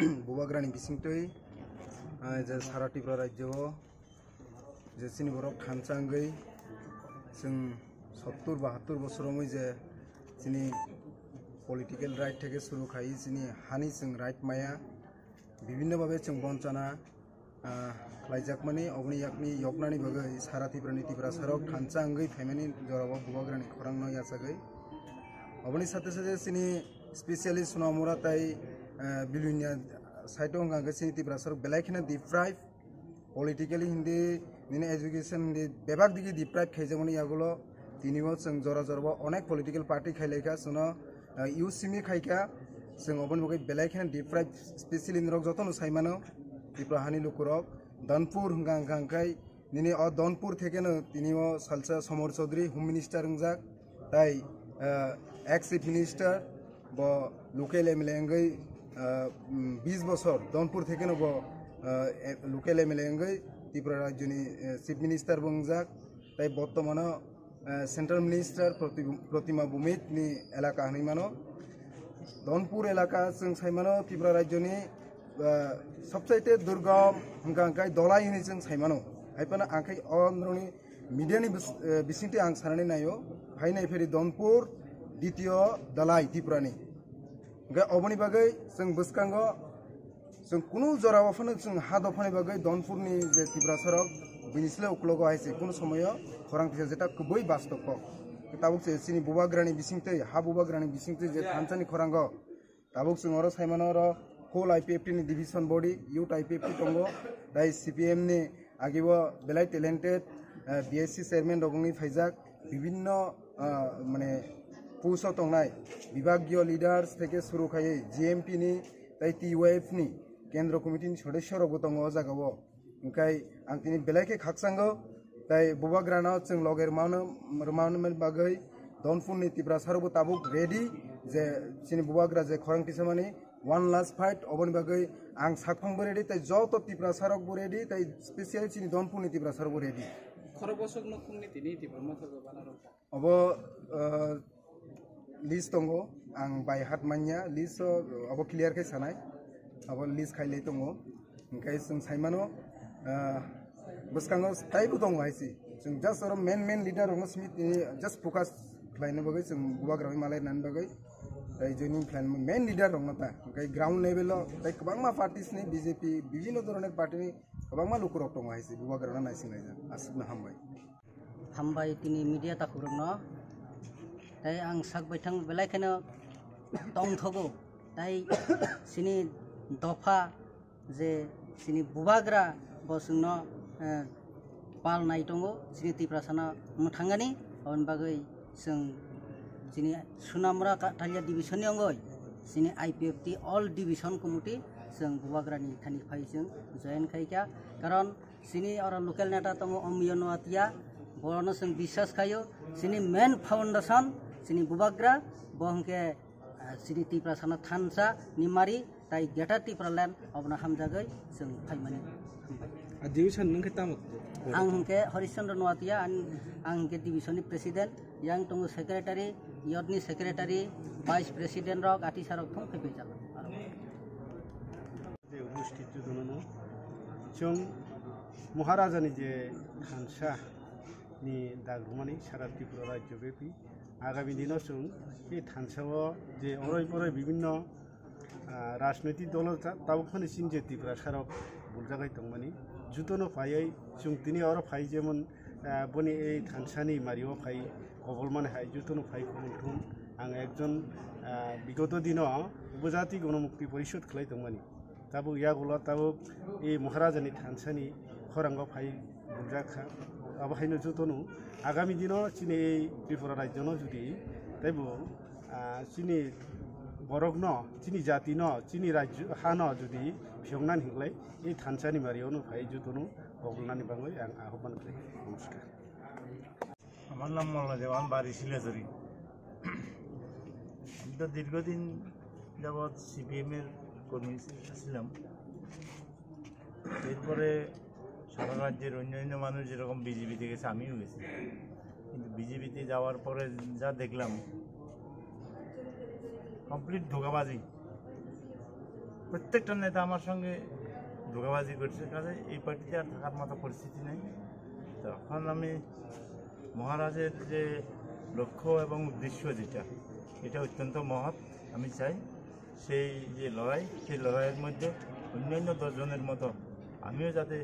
बुबाग्रानि बिसिंतै जे सारा त्रिपुरा राज्य जे सिनि बरफ थानसांगै जों 70-72 बोसोराव जे सिनि पलिटिकल राइट থেকে शुरू खाई सिनि हानि जों राइट माया विभिन्न भावे जों बंचाना लाइजाकमानि अबनि याकनि यकनानि बगै सारा त्रिपुरा सारक थानसांगै फैमानि जराव बुबाग्रानि खरां न यासागै अबनि साथे साथे सिनि स्पेशली सुनामुरा ताई बिलुनिया साइटों गांगे सिनि त्रिपुरा सारक बेलायखिना डिप्राइव पलिटिकली हिंदी निने एजुकेशन हिंदी बेबाक दिगी डिप्राइव खाइजामनि यागुलो दिनिबो जों जरा जराव अनेक पलिटिकल पार्टी खाइलायखा सुनो यूसिमी खाइका जों अबनि बगै बेलायखिना डिप्राइव स्पेशली निरक जतन साइमानो त्रिपुरा हानि लुकुरक दानपुर गांखाय निने अ दानपुर थेकेनो तिनिबो सालसा समर चौधरी होम मिनिस्टर हंजाक ताई एक्स चीफ मिनिस्टर ब लोकल एमएलए अंगै 20 बছর दानपुर थेकेनो ब लोकल एमएलए अंगै त्रिपुरा राज्यनि चीफ मिनिस्टर बंजाक ताई बर्तमानो सेंट्रल मिनिस्टर प्रतिमा भूमिक नि एलाका हनिमानो दानपुर एलाका जों साइमानो त्रिपुरा राज्यनि सबसाइते दुर्गम हंगांखाय दलाई हिनि जों साइमानो हाइपाना आंखाय अनरनि मीडियानि बिसिंति आं सारनानै नायो हाय नायफेरि दानपुर द्वितीय दलाई त्रिपुरानि गे अबनि बागै जों बसकांगो जों कुनु जरावाफोनो जों हा दफानि बागै दानपुरनि जे त्रिपुरा सरक बिनिसले उक्लगो हायसे कुनु समय खरां फिसा जेटा कुबै बास्तव ताबुक से सिनि बुबाग्रानि बिसिंतै हा बुबाग्रानि बिसिंतै जे थानसानि खरांगो ताबुक जों अर साइमानो र होल आईपीएफटी नि डिविजन बॉडी यूथ आईपीएफटी टंगो दाई सीपीएम नि आगिबो बेलाय टैलेंटेड बीएससी चेयरमैन रगंनि फाइजाक विभिन्न माने पुसो तंनाय विभागीय लीडर्स থেকে শুরু खायै जीएमपी नि ताई टीयूएफ नि केंद्र कमिटिनि सदस्य रगो दंगो जागावो ओंखाय आं तिनि बेलायखे खाकसांगो ताई बुबाग्राना जों लगेर मानो बागै दानपुरनि त्रिपुरा सारबो ताबुक रेडी जे सिनि बुबाग्रा जे खरां तिसामानि वन लास्ट फाइट अबनि बागै आं साकफांबो रेडी ताई जत त्रिपुरा सारकबो रेडी ताई स्पेशली सिनि दानपुरनि त्रिपुरा सारबो रेडी खरबसक नखुंनि तिनि त्रिपुरा माथाबो बानारो अब लिस्ट दंगो आं बाय हात मान्या लिस्ट अब क्लियर खाय सानाय अब लिस्ट खायले दंगो ओंखाय जों साइमानो बसकांगो ताइबो दं हायसि जों जस्ट आरो मेन लीडर रंग स्मिथ जस्ट फोकस खालायनो बगै जों बुबाग्रानि मालायनानै बगै ताई जोंनि प्लान मेन लीडर रंग ता ओंखाय ग्राउंड लेवल ताई गोबांमा पार्टीसनि बीजेपी विभिन्न धरনের पार्टीनि गोबांमा लुकुरक दं हायसि बुबाग्राना नायसिंनायजा आसिबनो हामबाय तिनि मीडिया ताखुरनो ताई आं साकबायथां बेलायखायनो दंथगौ ताई सिनि दफा जे सिनि बुबाग्रा बसुंनो पालनाय दङ सिनि त्रिपुरा साना मुथांगानि अन बागै जों सिनि सुनामुरा काटालिया डिविजननि अंगै सिनि आईपीएफटी ऑल डिविजन कमिटी जों बुबाग्रानि थानि फाइजों जयन खायका कारण सिनि और लोकल नेता दङ अमियन वातिया बरनो जों विश्वास खायो सिनि मेन फाउंडेशन सिनि बुबाग्रा बहंके सिनि त्रिपुरा साना थानसा निमारी ताई गेटा त्रिपुरा लैंड अबना हामजागै जों फाइमानि डिविजन नोंखे तामक आं हंके हरिश्चंद्र नवातिया आं के डिविजननि प्रेसिडेंट यां दङ सेक्रेटारि यदनि सेक्रेटारि वाइस प्रेसिडेंट रक आति सारक थं फैबाय जे उपस्थित दङनो जों महाराजानि जे थानसा नि दागरुमानि सारा त्रिपुरा राज्य बेपि आगामी दिनाव जों बे थानसायाव जे अराय विभिन्न राजनैतिक दल ताबुकफोरनि सिन जे त्रिपुरा सारक बुलजागाय दंमानि जुतनो फायै जों दिनै और फाय जेमन बनि এই थानसानि मारियाव फाय गगलमान हाय जुतनो फाय खुंथुम आं एकजन বিগত दिनाव उपजाति गणमुक्ति परिषद खालाय दंमानि ताबुक यागुला ताबुक এই महाराजानि थानसानि खरांगाव फाय बुलजाखा आबाहायनो जुतनो आगामी दिनाव चिनि त्रिपुरा राज्यनो जुदि ताइबो चिनि बरक न चिनि जाति न चिनि राज्य हा न जुदि फियंनानै हिंलाय এই थानसानि मारियावनो फाय जुतनो गगलनानि बाङै आं आह्वान खालामो नमस्कार আমার নাম মোল্লা দেওয়ান বাড়ি শিলাজুরি আমি তো দীর্ঘদিন যাবৎ সিপিএমের কর্মী ছিলাম এরপরে সারা রাজ্যের অন্যান্য মানুষ যেরকম বিজেপিতে গেছে আমিও গেছি কিন্তু বিজেপিতে যাওয়ার পরে যা দেখলাম কমপ্লিট ধোঁকাবাজি প্রত্যেকটা নেতা আমার সঙ্গে ধোঁকাবাজি করছে, কাজে এই পার্টিতে আর থাকার মতো পরিস্থিতি নেই। তখন আমি মহারাজের যে লক্ষ্য এবং উদ্দেশ্য যেটা, এটা অত্যন্ত মহৎ। আমি চাই সেই যে লড়াই, সেই লড়াইয়ের মধ্যে অন্যান্য 10 জনের মতো আমিও যাতে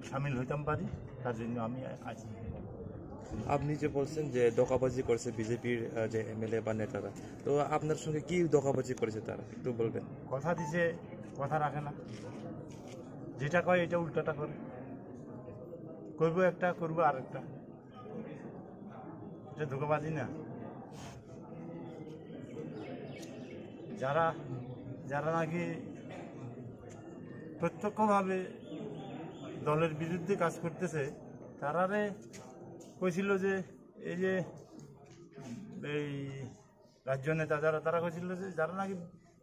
সামিল হইতাম পারি, তার জন্য আমি আছি। আপনি যে বলছেন যে ধোঁকাবাজি করেছে বিজেপির যে এমএলএ বা নেতারা, তো আপনার সঙ্গে কি ধোঁকাবাজি করেছে তারা একটু বলবেন? কথা দিছে, কথা রাখে না, যেটা কয় এটা উল্টাটা করে, করবো একটা, করবো আরেকটা। এটা ধোঁকাবাজি না? যারা যারা নাকি প্রত্যক্ষভাবে দলের বিরুদ্ধে কাজ করতেছে, তারারে কইছিল যে এই যে এই রাজ্য নেতা যারা, তারা কইছিল যে যারা নাকি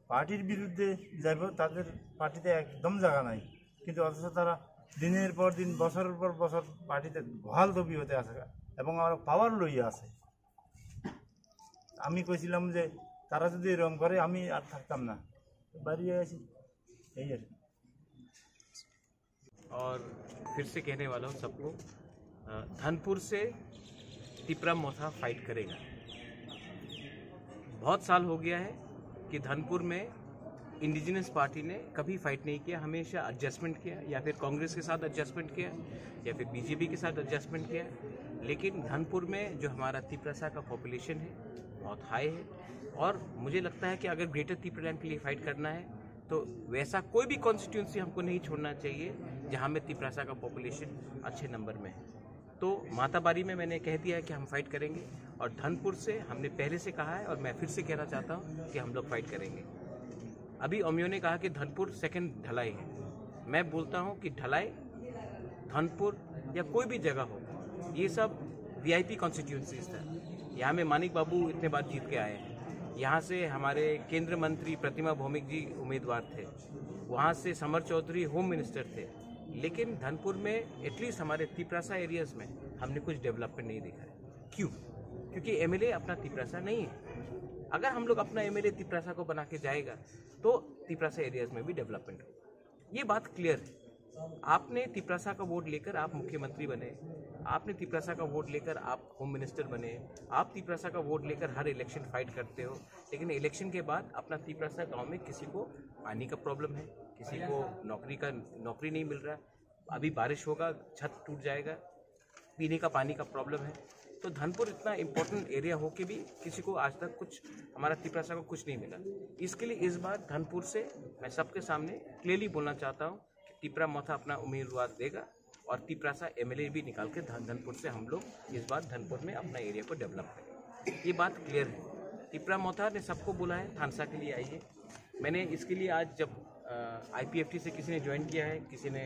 পার্টির বিরুদ্ধে যাইব তাদের পার্টিতে একদম জায়গা নাই, কিন্তু অথচ তারা দিনের পর দিন, বছরের পর বছর পার্টিতে বহাল দবি হতে আছে এবং আমার পাওয়ার লইয়া আছে। আমি কইছিলাম যে তারা যদি এরকম করে আমি আর থাকতাম না, বাড়িয়ে আছি এই আর। और फिर से कहने वाला हूँ सबको, धनपुर से तिपरा मोथा फाइट करेगा। बहुत साल हो गया है कि धनपुर में इंडिजिनस पार्टी ने कभी फाइट नहीं किया, हमेशा एडजस्टमेंट किया, या फिर कांग्रेस के साथ एडजस्टमेंट किया, या फिर बीजेपी के साथ एडजस्टमेंट किया। लेकिन धनपुर में जो हमारा तिपरासा का पॉपुलेशन है बहुत हाई है, और मुझे लगता है कि अगर ग्रेटर तिपरालैंड के लिए फाइट करना है तो वैसा कोई भी कॉन्स्टिट्यूंसी हमको नहीं छोड़ना चाहिए जहां में तिपरासा का पॉपुलेशन अच्छे नंबर में है। तो माताबारी में मैंने कह दिया है कि हम फाइट करेंगे, और धनपुर से हमने पहले से कहा है और मैं फिर से कहना चाहता हूं कि हम लोग फाइट करेंगे। अभी अमियों ने कहा कि धनपुर सेकंड ढलाई है। मैं बोलता हूं कि ढलाई धनपुर या कोई भी जगह हो, ये सब वीआईपी कॉन्स्टिट्यूंसीज था। यहाँ में मानिक बाबू इतने बार जीत के आए हैं, यहाँ से हमारे केंद्र मंत्री प्रतिमा भौमिक जी उम्मीदवार थे, वहाँ से समर चौधरी होम मिनिस्टर थे। लेकिन धनपुर में एटलीस्ट हमारे तिपरासा एरियाज में हमने कुछ डेवलपमेंट नहीं देखा है। क्यों? क्योंकि एमएलए अपना तिपरासा नहीं है। अगर हम लोग अपना एमएलए तिपरासा को बना के जाएगा तो तिपरासा एरियाज में भी डेवलपमेंट होगा। ये बात क्लियर है। आपने तिपरासा का वोट लेकर आप मुख्यमंत्री बने, आपने तिपरासा का वोट लेकर आप होम मिनिस्टर बने, आप तिपरासा का वोट लेकर हर इलेक्शन फाइट करते हो, लेकिन इलेक्शन के बाद अपना तिपरासा गांव में किसी को पानी का प्रॉब्लम है, किसी को नौकरी नहीं मिल रहा, अभी बारिश होगा छत टूट जाएगा, पीने का पानी का प्रॉब्लम है। तो धनपुर इतना इम्पोर्टेंट एरिया हो के भी किसी को आज तक कुछ, हमारा तिपरासा को कुछ नहीं मिला। इसके लिए इस बार धनपुर से मैं सबके सामने क्लियरली बोलना चाहता हूँ कि तिपरा मोथा अपना उम्मीदवार देगा, और तिपरासा एमएलए भी निकाल के धनपुर से हम लोग इस बार धनपुर में अपना एरिया को डेवलप करेंगे। ये बात क्लियर है। तिपरा मोथा ने सबको बोला है थानसा के लिए आइए। मैंने इसके लिए आज जब आईपीएफटी से किसी ने ज्वाइन किया है, किसी ने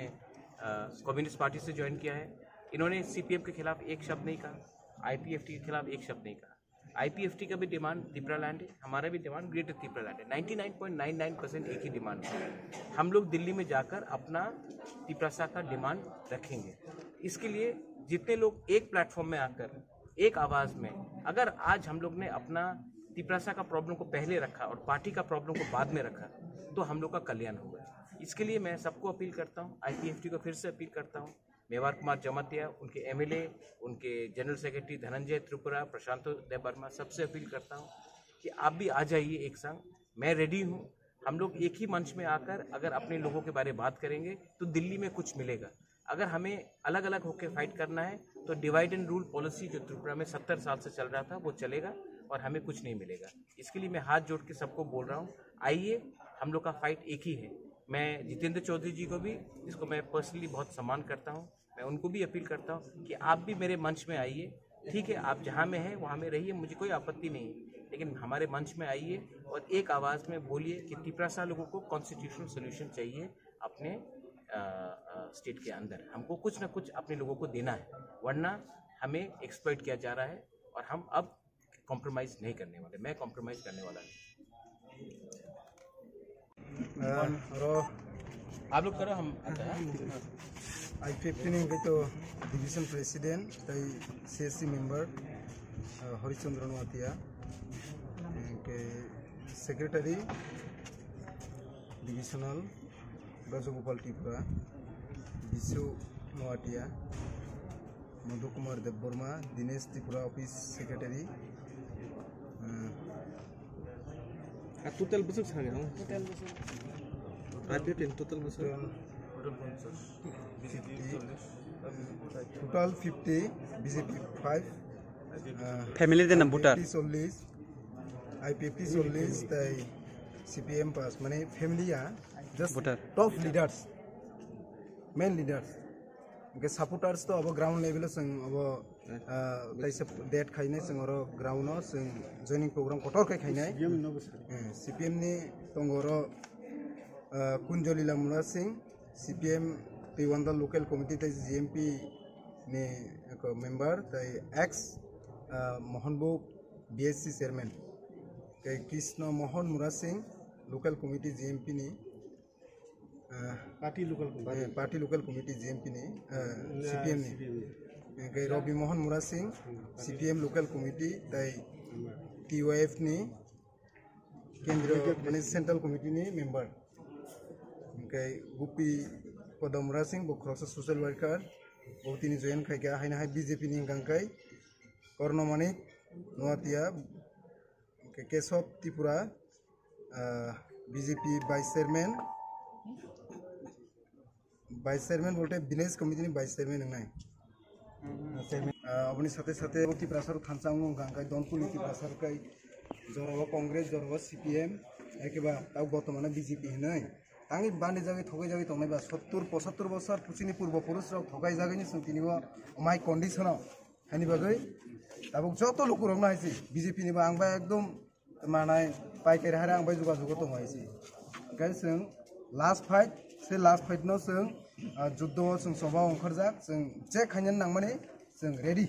कम्युनिस्ट पार्टी से ज्वाइन किया है, इन्होंने सीपीएम के खिलाफ एक शब्द नहीं कहा, आईपीएफटी के खिलाफ एक शब्द नहीं कहा। आईपीएफटी का भी डिमांड तिपरालैंड है, हमारा भी डिमांड ग्रेटर तिपरालैंड है। 99.99% एक ही डिमांड है। हम लोग दिल्ली में जाकर अपना तिपरासा का डिमांड रखेंगे। इसके लिए जितने लोग एक प्लेटफॉर्म में आकर एक आवाज़ में, अगर आज हम लोग ने अपना तिपरासा का प्रॉब्लम को पहले रखा और पार्टी का प्रॉब्लम को बाद में रखा, तो हम लोग का कल्याण होगा। इसके लिए मैं सबको अपील करता हूँ, आईपीएफटी को फिर से अपील करता हूँ, मेवार कुमार जमातिया, उनके एमएलए, उनके जनरल सेक्रेटरी धनंजय त्रिपुरा, प्रशांत वर्मा, सबसे अपील करता हूँ कि आप भी आ जाइए एक संग। मैं रेडी हूँ। हम लोग एक ही मंच में आकर अगर अपने लोगों के बारे में बात करेंगे तो दिल्ली में कुछ मिलेगा। अगर हमें अलग अलग होकर फाइट करना है तो डिवाइड एंड रूल पॉलिसी जो त्रिपुरा में 70 साल से चल रहा था वो चलेगा, और हमें कुछ नहीं मिलेगा। इसके लिए मैं हाथ जोड़ के सबको बोल रहा हूँ, आइए, हम लोग का फाइट एक ही है। मैं जितेंद्र चौधरी जी को भी, जिसको मैं पर्सनली बहुत सम्मान करता हूँ, मैं उनको भी अपील करता हूँ कि आप भी मेरे मंच में आइए। ठीक है, आप जहाँ में हैं वहाँ में रहिए, मुझे कोई आपत्ति नहीं, लेकिन हमारे मंच में आइए और एक आवाज़ में बोलिए कि तिपरासा लोगों को कॉन्स्टिट्यूशनल सोल्यूशन चाहिए अपने स्टेट के अंदर। हमको कुछ ना कुछ अपने लोगों को देना है, वरना हमें एक्सप्लॉइट किया जा रहा है, और हम अब कॉम्प्रोमाइज़ नहीं करने वाले। मैं कॉम्प्रोमाइज़ करने वाला नहीं। आप लोग करो, हम I-15 तो डिवीजन प्रेसिडेंट तई सीएससी मेंबर हरिचंद्र नवातिया के secretary divisional Rajgopal Tripura Bishu Noatia Madhu Kumar Debbarma Dinesh Tripura office secretary total बसक सांगे हां टोटल टोटल बसक टोटल 50 बीजेपी 5 फैमिली दे नाम भोटार 40 आईपीएफटी 40 ताई सीपीएम पास माने फैमिलिया just top leaders main leaders के सपोर्टर्स तो अब ग्राउंड लेवल जों अब ताइसे डेट खाइने जों अरो ग्राउंडआव जों जॉइनिंग प्रोग्राम कटर खाइनाय सीपीएम नि तंगरो कुंजलीला मुला सिंह सीपीएम तिवांदा लोकल कमिटी ताइ जीएमपी ने एक मेंबर ताइ एक्स मोहनबू बीएससी चेयरमैन के कृष्ण मोहन मुरा सिंह लोकल कमिटी जीएमपी नि पार्टी लोकल कमिटी जीएमपी नि सीपीएम नि के रवि मोहन मुरा सिंह सीपीएम लोकल कमिटी ताइ टीवाईएफ नि केंद्रीय माने सेंट्रल कमिटी नि मेंबर के गुपी पदमुरा सिंह बख्रस सोशल वर्कर बहुतिनी जॉइन खाइगा हाइना हाइ बीजेपी नि गांकाय कर्णमणि नवाटिया के Keshav Tripura BJP vice chairman बोलते विलेज कमिटी वाइस चेयरमैन नंगनाय अपनी साथे साथे त्रिपुरासर थानसांग गांकाय दनपुर त्रिपुरासर काय जरवा कांग्रेस जरवा सीपीएम एकेबा ताव बर्तमान बीजेपी हनै तांनि बानि जागे थगाय जागे तंनायबा 70-75 बছর पुचिनि पूर्वपुरुषराव थगाय जागैनि सोंथिनिबो माय कंडिशनाव हानि बागै दाबो जत लोक रंना हाइसि बीजेपी निबा आंबा एकदम मानाय पाइकारि हारा आंबा जुगाजुग दं हाइसि गाय जों लास्ट फाइट से लास्ट फाइट नो जों जुद्धआव जों सभा ओंखारजाक जों जे खायनो नांमाने जों रेडी